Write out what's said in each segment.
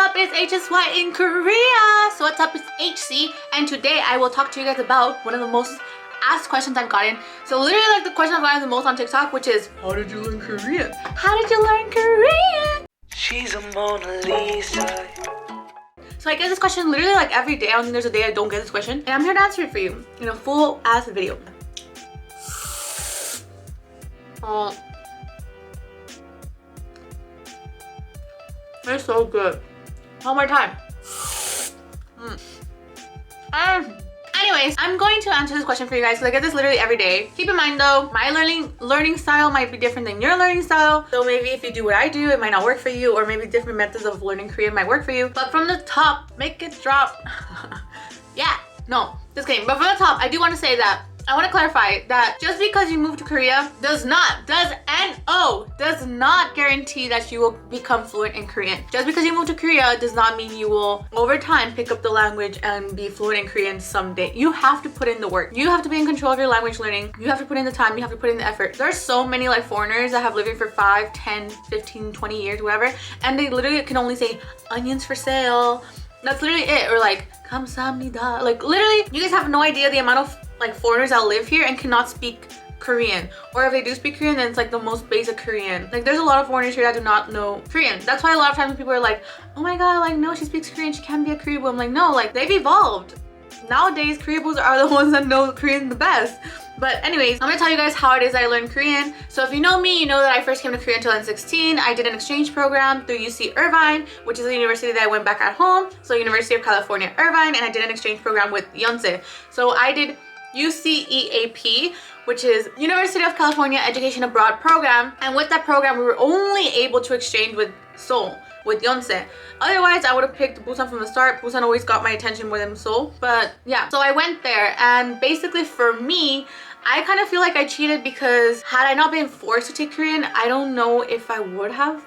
up? It's HSY in Korea. So what's up? It's HC, and today I will talk to you guys about one of the most asked questions I've gotten. So literally like the question I've gotten the most on TikTok, which is, how did you learn Korean? How did you learn Korean? She's a Mona Lisa. So I get this question literally like every day. I don't think there's a day I don't get this question, and I'm here to answer it for you in a full ass video. It's so good. One more time. Anyways, I'm going to answer this question for you guys because I get this literally every day. Keep in mind though, my learning style might be different than your learning style. So maybe if you do what I do, it might not work for you, or maybe different methods of learning Korean might work for you. But from the top, make it drop. Yeah, no, just kidding. But from the top, I do want to say that I want to clarify that just because you move to Korea does not guarantee that you will become fluent in Korean. Just because you move to Korea does not mean you will over time pick up the language and be fluent in Korean someday. You have to put in the work. You have to be in control of your language learning. You have to put in the time. You have to put in the effort. There's so many like foreigners that have lived here for 5, 10, 15, 20 years, whatever, and they literally can only say onions for sale. That's literally it. Or like 감사합니다. Like literally, you guys have no idea the amount of like foreigners that live here and cannot speak Korean, or if they do speak Korean, then it's like the most basic Korean. Like there's a lot of foreigners here that do not know Korean. That's why a lot of times people are like, oh my god, like no, she speaks Korean, she can be a Korean boo. I'm like, no, like they've evolved. Nowadays Korean boos are the ones that know Korean the best. But anyways, I'm gonna tell you guys how it is I learned Korean. So if you know me, you know that I first came to Korea in 2016. I did an exchange program through UC Irvine, which is the university that I went back at home. So University of California, Irvine, and I did an exchange program with Yonsei. So I did UCEAP, which is University of California Education Abroad program, and with that program we were only able to exchange with Seoul, with Yonsei. Otherwise I would have picked Busan from the start. Busan always got my attention more than Seoul. But yeah, so I went there, and basically for me, I kind of feel like I cheated because had I not been forced to take Korean, I don't know if I would have.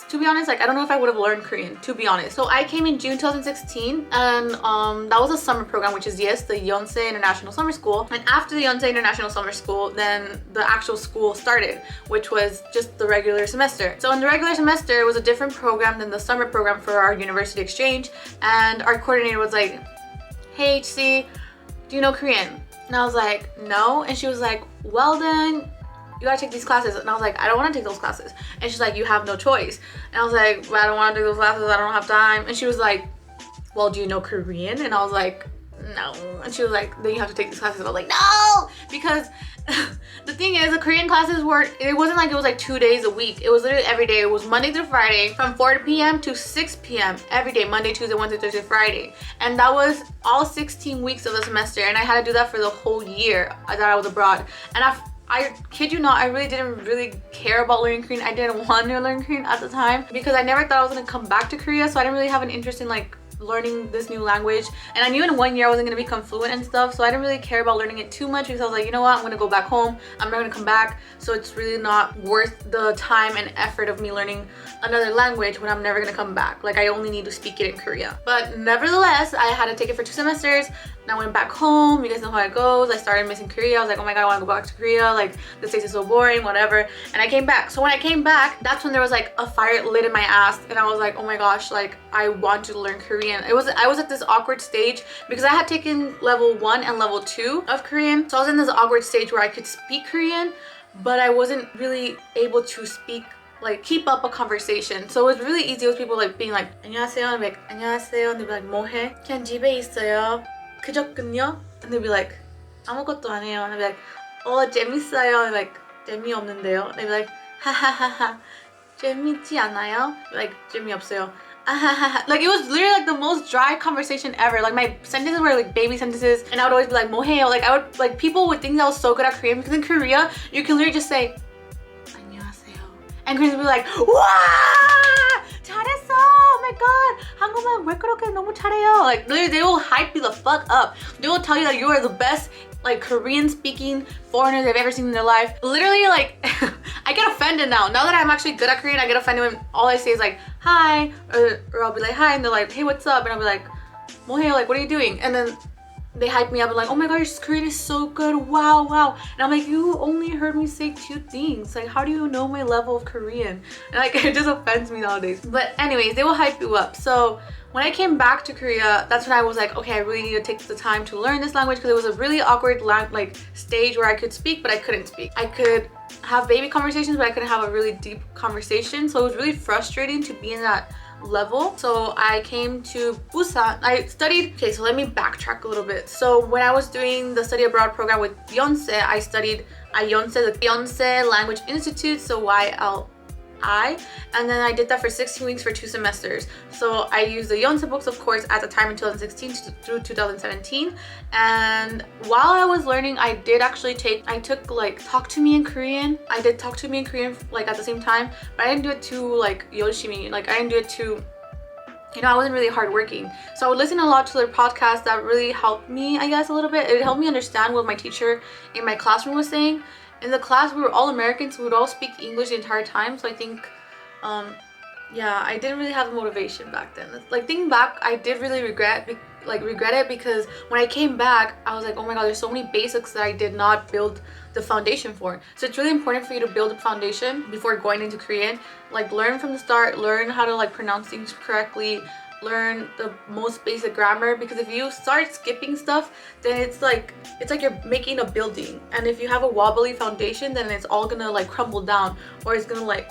To be honest, like I don't know if I would have learned Korean, to be honest. So I came in June 2016, and that was a summer program, which is the Yonsei International Summer School. And after the Yonsei International Summer School, then the actual school started, which was just the regular semester. So in the regular semester, it was a different program than the summer program for our university exchange, and our coordinator was like, hey HC, do you know Korean? And I was like, no. And she was like, well then, you gotta take these classes. And I was like, I don't want to take those classes. And she's like, you have no choice. And I was like, well, I don't want to take those classes, I don't have time. And she was like, well, do you know Korean? And I was like, no. And she was like, then you have to take these classes. And I was like, no, because the thing is, the Korean classes it wasn't like it was like 2 days a week. It was literally every day. It was Monday through Friday from 4 p.m. to 6 p.m. every day, Monday, Tuesday, Wednesday, Thursday, Friday. And that was all 16 weeks of the semester, and I had to do that for the whole year that I was abroad. And I kid you not, I really didn't care about learning Korean. I didn't want to learn Korean at the time because I never thought I was gonna come back to Korea, so I didn't really have an interest in like learning this new language. And I knew in 1 year I wasn't gonna become fluent and stuff, so I didn't really care about learning it too much because I was like, you know what, I'm gonna go back home, I'm not gonna come back, so it's really not worth the time and effort of me learning another language when I'm never gonna come back. Like I only need to speak it in Korea. But nevertheless, I had to take it for 2 semesters. And I went back home. You guys know how it goes. I started missing Korea. I was like, oh my god, I want to go back to Korea. Like this place is so boring, whatever. And I came back. So when I came back, that's when there was like a fire lit in my ass, and I was like, oh my gosh, like I want to learn Korean. I was at this awkward stage because I had taken level 1 and level 2 of Korean. So I was in this awkward stage where I could speak Korean, but I wasn't really able to speak, like keep up a conversation. So it was really easy with people like being like 안녕하세요, and like 안녕하세요, and they'd be like 뭐해? 그냥 집에 있어요. 그저껜요? And they'd be like 아무것도 안 해요. And I'd be like 재밌어요. And like 재미없는데요. And they'd be like 하하하하 재밌지 않아요? Like 재미없어요. 아하하하. Like it was literally like the most dry conversation ever. Like my sentences were like baby sentences, and I would always be like 뭐해요? Like I would, like people would think that I was so good at Korean because in Korea you can literally just say 안녕하세요, and Koreans would be like 와 잘했어, oh my god, 한국말 왜 그렇게 너무 잘해요. Like literally they will hype you the fuck up. They will tell you that you are the best like Korean speaking foreigner they've ever seen in their life. Literally like I get offended now that I'm actually good at Korean. I get offended when all I say is like hi, or I'll be like hi, and they're like hey what's up, and I'll be like 뭐해요, like what are you doing? And then they hype me up and like, oh my god, your Korean is so good, wow, wow. And I'm like, you only heard me say 2 things. Like, how do you know my level of Korean? And like, it just offends me nowadays. But anyways, they will hype you up. So when I came back to Korea, that's when I was like, okay, I really need to take the time to learn this language, because it was a really awkward like stage where I could speak, but I couldn't speak. I could have baby conversations, but I couldn't have a really deep conversation. So it was really frustrating to be in that level. So I came to Busan. I studied, okay, so let me backtrack a little bit. So when I was doing the study abroad program with Yonsei, I studied at Yonsei, the Yonsei Language Institute, so YLLO. And then I did that for 16 weeks for 2 semesters. So I used the Yonsei books, of course, at the time in 2016 through 2017. And while I was learning, I took like Talk to Me in Korean. I did Talk to Me in Korean like at the same time, but I didn't do it too like yoshimi. Like I didn't do it too, you know, I wasn't really hardworking. So I would listen a lot to their podcasts. That really helped me, I guess, a little bit. It helped me understand what my teacher in my classroom was saying. In the class, we were all Americans, so we would all speak English the entire time. So I think, yeah, I didn't really have the motivation back then. Like thinking back, I did really regret it, because when I came back, I was like, oh my god, there's so many basics that I did not build the foundation for. So it's really important for you to build a foundation before going into Korean. Like learn from the start, learn how to like pronounce things correctly, learn the most basic grammar, because if you start skipping stuff, then it's like you're making a building, and if you have a wobbly foundation, then it's all gonna like crumble down, or it's gonna like,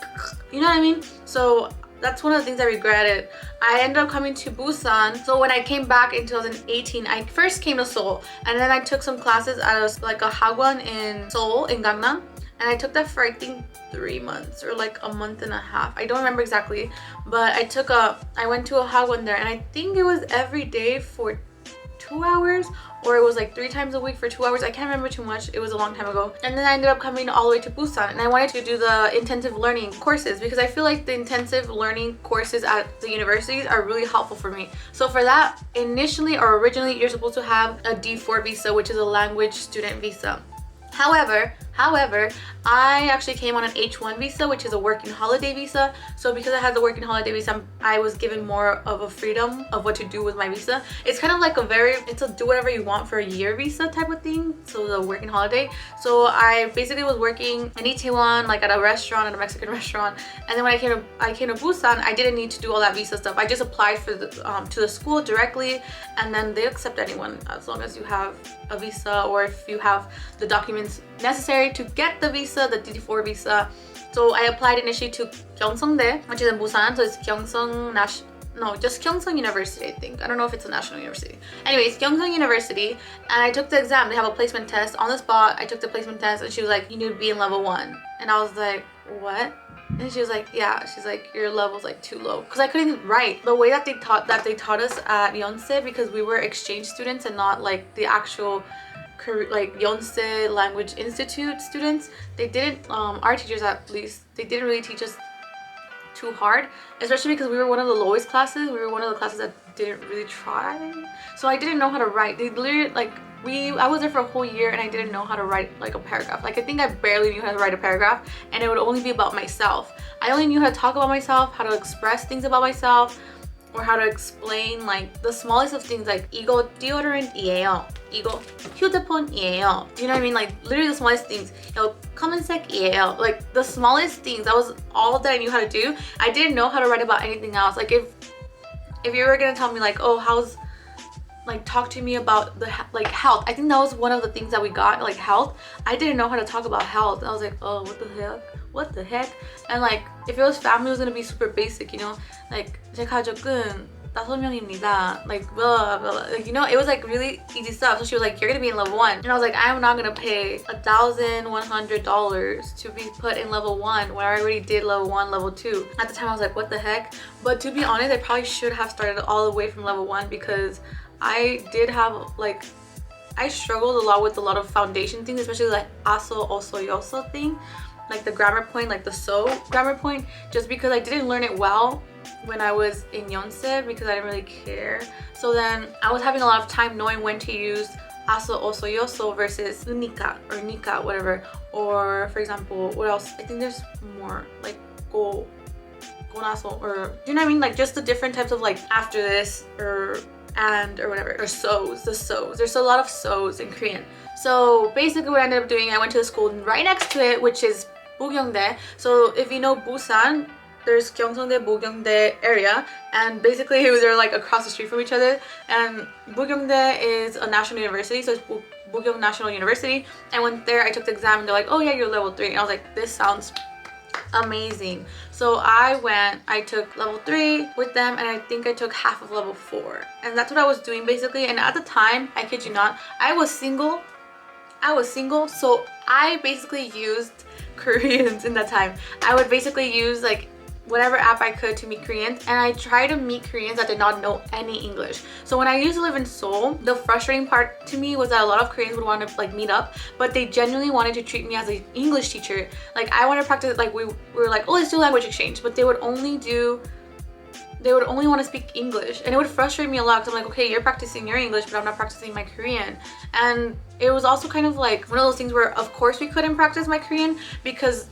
you know what I mean? So that's one of the things I regretted. I ended up coming to Busan. So when I came back in 2018, I first came to Seoul, and then I took some classes at a hagwon in Seoul, in Gangnam. And I took that for I think 3 months or like a month and a half. I don't remember exactly, but I went to a hagwon there, and I think it was every day for 2 hours, or it was like 3 times a week for 2 hours. I can't remember too much. It was a long time ago. And then I ended up coming all the way to Busan, and I wanted to do the intensive learning courses, because I feel like the intensive learning courses at the universities are really helpful for me. So for that, initially or originally, you're supposed to have a D4 visa, which is a language student visa. However, I actually came on an H1 visa, which is a working holiday visa. So because I had the working holiday visa, I was given more of a freedom of what to do with my visa. It's kind of like it's a do whatever you want for a year visa type of thing. So the working holiday. So I basically was working in Itaewon, like at a restaurant, at a Mexican restaurant. And then when I came to Busan, I didn't need to do all that visa stuff. I just applied for to the school directly, and then they accept anyone as long as you have a visa, or if you have the documents necessary to get the visa, the D4 visa. So I applied initially to Gyeongseongdae, which is in Busan. So it's just Gyeongsang University, I think. I don't know if it's a national university. Anyways, Gyeongsang University, and I took the exam. They have a placement test on the spot. I took the placement test, and she was like, you need to be in level 1. And I was like, what? And she was like, yeah. She's like, your level's like too low, because I couldn't write. The way that they taught us at Yonsei, because we were exchange students and not like the actual like Yonsei Language Institute students, they didn't, our teachers at least, they didn't really teach us too hard, especially because we were one of the lowest classes. We were one of the classes that didn't really try. So I didn't know how to write. They literally like, I was there for a whole year, and I didn't know how to write like a paragraph. Like I think I barely knew how to write a paragraph, and it would only be about myself. I only knew how to talk about myself, how to express things about myself, or how to explain like the smallest of things, like 이거 deodorant이에요, 이거 휴대폰이에요. Do you know what I mean? Like literally the smallest things. 이거 검은색이에요. Like the smallest things. That was all that I knew how to do. I didn't know how to write about anything else. Like if you were gonna tell me like, oh, talk to me about the like health. I think that was one of the things that we got, like health. I didn't know how to talk about health. I was like, oh, what the heck? And like if it was family, it was gonna be super basic, you know, like 제 가족은 5명입니다, like blah, blah, blah. Like, you know, it was like really easy stuff. So she was like, you're gonna be in level 1, and I was like, I'm not gonna pay $1,100 to be put in level 1 when I already did level 1, level 2. At the time I was like, what the heck? But to be honest, I probably should have started all the way from level 1, because I did have like, I struggled a lot with a lot of foundation things, especially like aso, oso, yoso thing, like the grammar point, like the so grammar point, just because I didn't learn it well when I was in Yonsei, because I didn't really care. So then I was having a lot of time knowing when to use aso, oso, yoso versus unika or nika, whatever. Or for example, what else? I think there's more, like go naso, or do you know what I mean? Like just the different types of like after this, or and or whatever, or so's, the so's. There's a lot of so's in Korean. So basically what I ended up doing, I went to the school right next to it, which is Bugyongdae. So if you know Busan, there's Gyeongsangdae, Bugyongdae area, and basically they're like across the street from each other. And Bugyongdae is a national university, so it's Bugyong National University. I went there, I took the exam, and they're like, oh yeah, you're level 3. And I was like, this sounds amazing. So I took level 3 with them, and I think I took half of level 4. And that's what I was doing basically. And at the time, I kid you not, I was single, so I basically used Koreans in that time. I would basically use like whatever app I could to meet Koreans, and I try to meet Koreans that did not know any English. So when I used to live in Seoul, the frustrating part to me was that a lot of Koreans would want to like meet up, but they genuinely wanted to treat me as an English teacher. Like I wanted to practice, like we were like, oh, let's do language exchange, but they would only want to speak English, and it would frustrate me a lot because I'm like, okay, you're practicing your English, but I'm not practicing my Korean. And it was also kind of like one of those things where of course we couldn't practice my Korean, because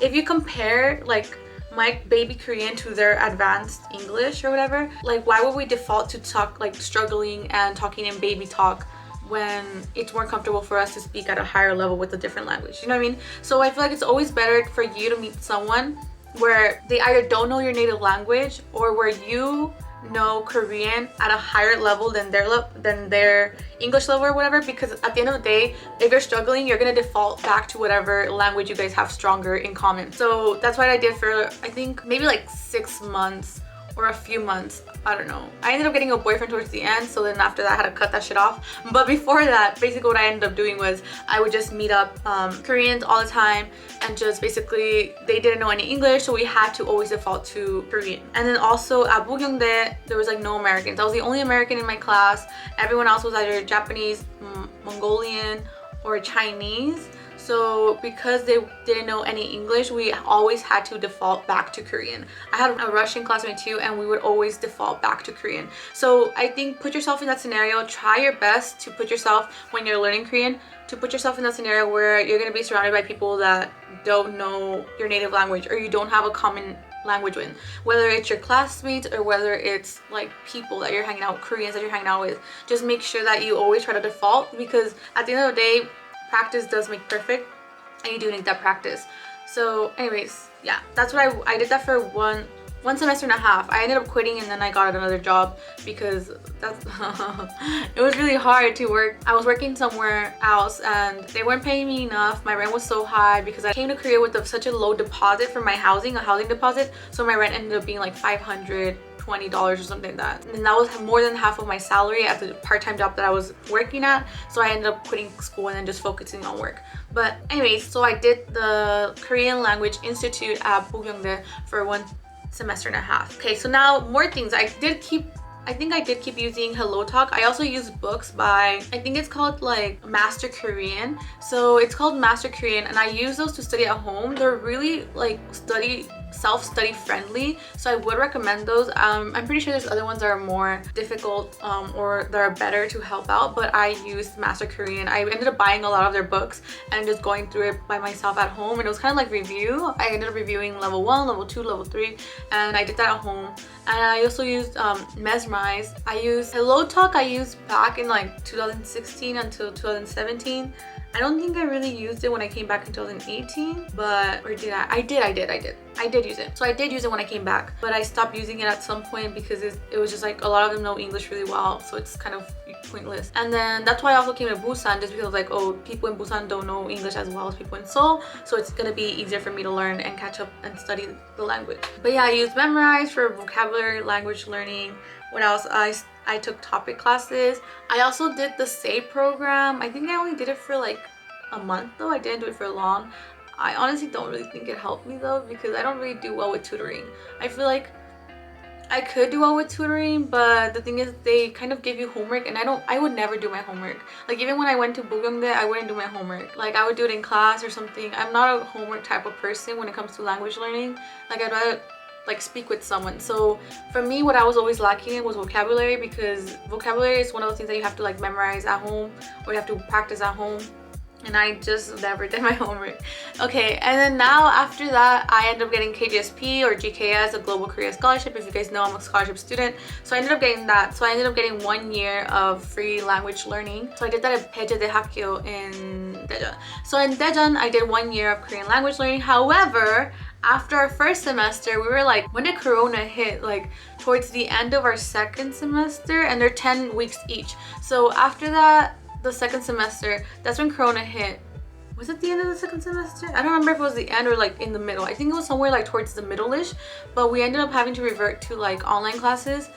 if you compare like my baby Korean to their advanced English or whatever, like why would we default to talk like struggling and talking in baby talk when it's more comfortable for us to speak at a higher level with a different language, you know what I mean? So I feel like it's always better for you to meet someone where they either don't know your native language or where you know Korean at a higher level than their English level or whatever, because at the end of the day, if you're struggling, you're gonna default back to whatever language you guys have stronger in common. So that's what I did for I think maybe like 6 months or a few months, I don't know. I ended up getting a boyfriend towards the end, so then after that I had to cut that shit off. But before that, basically what I ended up doing was I would just meet up Koreans all the time, and just basically they didn't know any English, so we had to always default to Korean. And then also at Bugyongdae, there was like no Americans. I was the only American in my class. Everyone else was either Japanese, Mongolian, or Chinese. So because they didn't know any English, we always had to default back to Korean. I had a Russian classmate too, and we would always default back to Korean. So I think put yourself in that scenario. Try your best to put yourself, when you're learning Korean, to put yourself in that scenario where you're going to be surrounded by people that don't know your native language, or you don't have a common language with, whether it's your classmates or whether it's like people that you're hanging out, Koreans that you're hanging out with. Just make sure that you always try to default, because at the end of the day, practice does make perfect, and you do need that practice. So anyways, yeah, that's what I did that for one semester and a half. I ended up quitting, and then I got another job because that's it was really hard to work. I was working somewhere else and they weren't paying me enough. My rent was so high because I came to Korea with such a low deposit for my housing, a housing deposit. So my rent ended up being like $520 or something like that, and that was more than half of my salary at the part-time job that I was working at. So I ended up quitting school and then just focusing on work. But anyways, so I did the Korean Language Institute at Bugyongdae for 1 semester and a half. Okay, so now more things. I think I did keep using Hello Talk. I also use books by, I think it's called like Master Korean. So it's called Master Korean, and I use those to study at home. They're really like self-study friendly, so I would recommend those. I'm pretty sure there's other ones that are more difficult or that are better to help out, but I used Master Korean. I ended up buying a lot of their books and just going through it by myself at home, and it was kind of like review. I ended up reviewing level 1, level 2, level 3, and I did that at home. And I also used Mesmerize. I used Hello Talk. I used back in like 2016 until 2017. I don't think I really used it when I came back in 2018, but, or did I? I did use it. So I did use it when I came back, but I stopped using it at some point because it was just like a lot of them know English really well, so it's kind of pointless. And then that's why I also came to Busan, just because like, oh, people in Busan don't know English as well as people in Seoul, so it's gonna be easier for me to learn and catch up and study the language. But yeah, I used Memrise for vocabulary, language learning. What else? I took topic classes. I also did the SAY program. I think I only did it for like a month though. I didn't do it for long. I honestly don't really think it helped me though, because I don't really do well with tutoring. I feel like I could do well with tutoring, but the thing is they kind of give you homework, and I would never do my homework. Like even when I went to Bugyongdae, I wouldn't do my homework. Like I would do it in class or something. I'm not a homework type of person when it comes to language learning. Like I'd rather like speak with someone. So for me, what I was always lacking in was vocabulary, because vocabulary is one of those things that you have to like memorize at home, or you have to practice at home. and I just never did my homework. Okay, and then now after that, I ended up getting KGSP or GKS, a Global Korea Scholarship. If you guys know, I'm a scholarship student. So I ended up getting that. So I ended up getting 1 year of free language learning. So I did that at Daehakyo in Daejeon. So in Daejeon, I did 1 year of Korean language learning. However, after our first semester, we were like, when did Corona hit? Like towards the end of our second semester, and they're 10 weeks each. So after that, the second semester, that's when Corona hit. Was it the end of the second semester? I don't remember if it was the end or like in the middle. I think it was somewhere like towards the middle-ish, but we ended up having to revert to like online classes.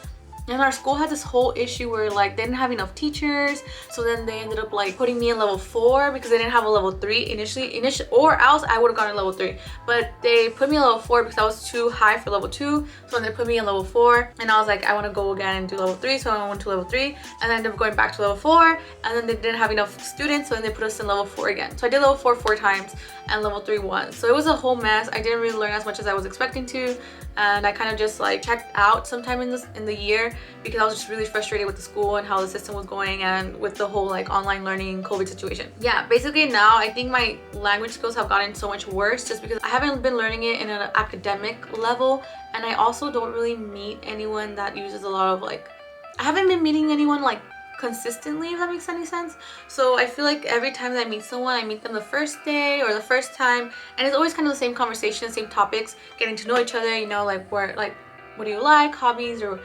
And our school had this whole issue where like they didn't have enough teachers, so then they ended up like putting me in level 4 because they didn't have a level 3 initially, or else I would have gone to level 3. But they put me in level 4 because I was too high for level 2. So then they put me in level 4, and I was like, I want to go again and do level 3. So I went to level 3, and I ended up going back to level 4, and then they didn't have enough students, so then they put us in level 4 again. So I did level 4 4 times and level 3 once. So it was a whole mess. I didn't really learn as much as I was expecting to, and I kind of just like checked out sometime in the year because I was just really frustrated with the school and how the system was going, and with the whole like online learning COVID situation. Yeah, basically now I think my language skills have gotten so much worse just because I haven't been learning it in an academic level, and I also don't really meet anyone that uses a lot of like, I haven't been meeting anyone like consistently, if that makes any sense. So I feel like every time that I meet someone, I meet them the first day or the first time, and it's always kind of the same conversation, same topics, getting to know each other, you know, like where, like, what do you like, hobbies, or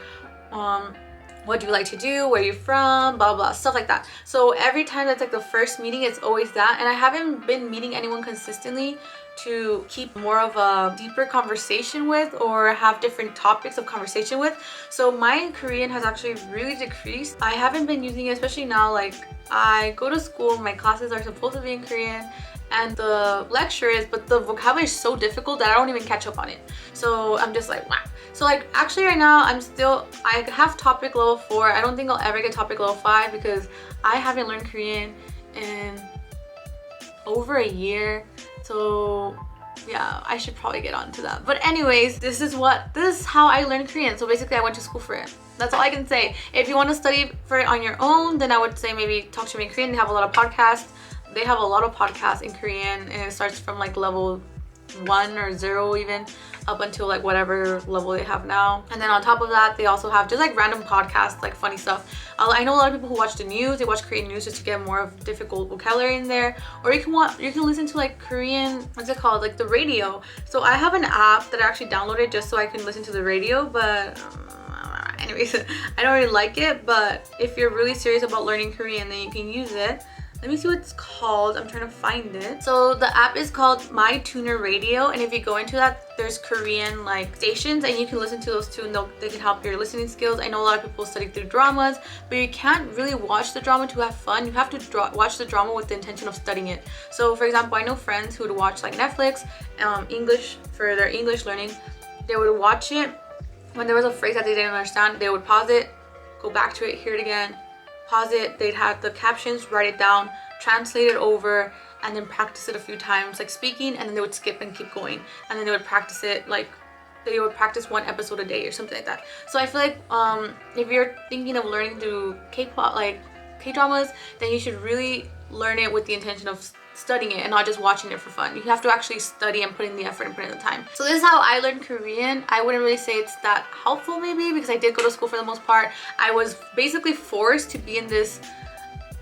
what do you like to do, where you're from, blah blah, stuff like that. So every time that's like the first meeting, it's always that, and I haven't been meeting anyone consistently to keep more of a deeper conversation with or have different topics of conversation with. So my Korean has actually really decreased. I haven't been using it, especially now. Like, I go to school, my classes are supposed to be in Korean and the lecture is, but the vocabulary is so difficult that I don't even catch up on it. So I'm just like, wow. So like actually right now I have topic level 4. I don't think I'll ever get topic level 5 because I haven't learned Korean in over a year. So yeah, I should probably get on to that. But anyways, this is how I learned Korean. So basically I went to school for it. That's all I can say. If you want to study for it on your own, then I would say maybe talk to me in Korean. They have a lot of podcasts. They have a lot of podcasts in Korean, and it starts from like level 1 or 0 even up until like whatever level they have now. And then on top of that, they also have just like random podcasts, like funny stuff. I know a lot of people who watch the news, they watch Korean news just to get more of difficult vocabulary in there. Or you can listen to like Korean, what's it called, like the radio. So I have an app that I actually downloaded just so I can listen to the radio, but anyways, I don't really like it. But if you're really serious about learning Korean, then you can use it. Let me see what it's called. I'm trying to find it. So the app is called My Tuner Radio, and if you go into that, there's Korean like stations, and you can listen to those too, and they can help your listening skills. I know a lot of people study through dramas, but you can't really watch the drama to have fun. You have to watch the drama with the intention of studying it. So for example, I know friends who would watch like Netflix, English for their English learning. They would watch it. When there was a phrase that they didn't understand, they would pause it, go back to it, hear it again, pause it. They'd have the captions, write it down, translate it over, and then practice it a few times, like speaking, and then they would skip and keep going, and then they would practice it, like they would practice 1 episode a day or something like that. So I feel like if you're thinking of learning through K-pop, like K-dramas, then you should really learn it with the intention of studying it and not just watching it for fun. You have to actually study and put in the effort and put in the time. So this is how I learned Korean. I wouldn't really say it's that helpful maybe because I did go to school for the most part. I was basically forced to be in this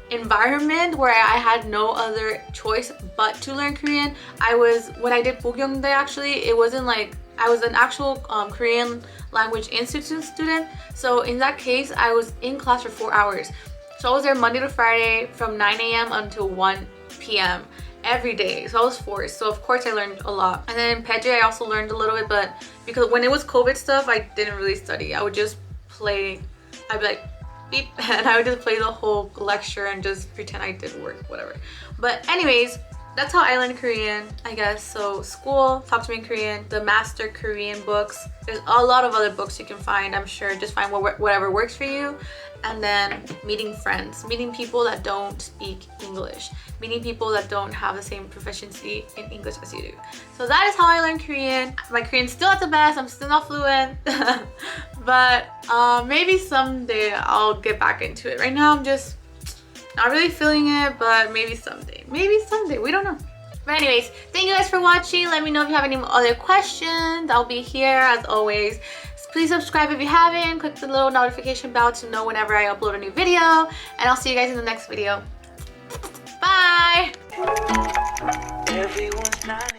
environment where I had no other choice but to learn Korean. When I did Bogyongdae, actually, it wasn't like, I was an actual Korean language institute student. So in that case, I was in class for 4 hours. So I was there Monday to Friday from 9 a.m. until 1 p.m. every day. So I was forced. So of course I learned a lot. And then in Peje, I also learned a little bit, but because when it was COVID stuff, I didn't really study. I would just play. I'd be like, beep, and I would just play the whole lecture and just pretend I did work, whatever. But anyways, that's how I learned Korean, I guess. So school, talk to me in Korean, the master Korean books. There's a lot of other books you can find, I'm sure. Just find whatever works for you. And then meeting friends, meeting people that don't speak English, meeting people that don't have the same proficiency in English as you do. So that is how I learned Korean. My Korean's still at the best, I'm still not fluent. But maybe someday I'll get back into it. Right now I'm just Not really feeling it, but maybe someday. Maybe someday. We don't know. But anyways, thank you guys for watching. Let me know if you have any other questions. I'll be here as always. Please subscribe if you haven't. Click the little notification bell to know whenever I upload a new video. And I'll see you guys in the next video. Bye! Everyone's not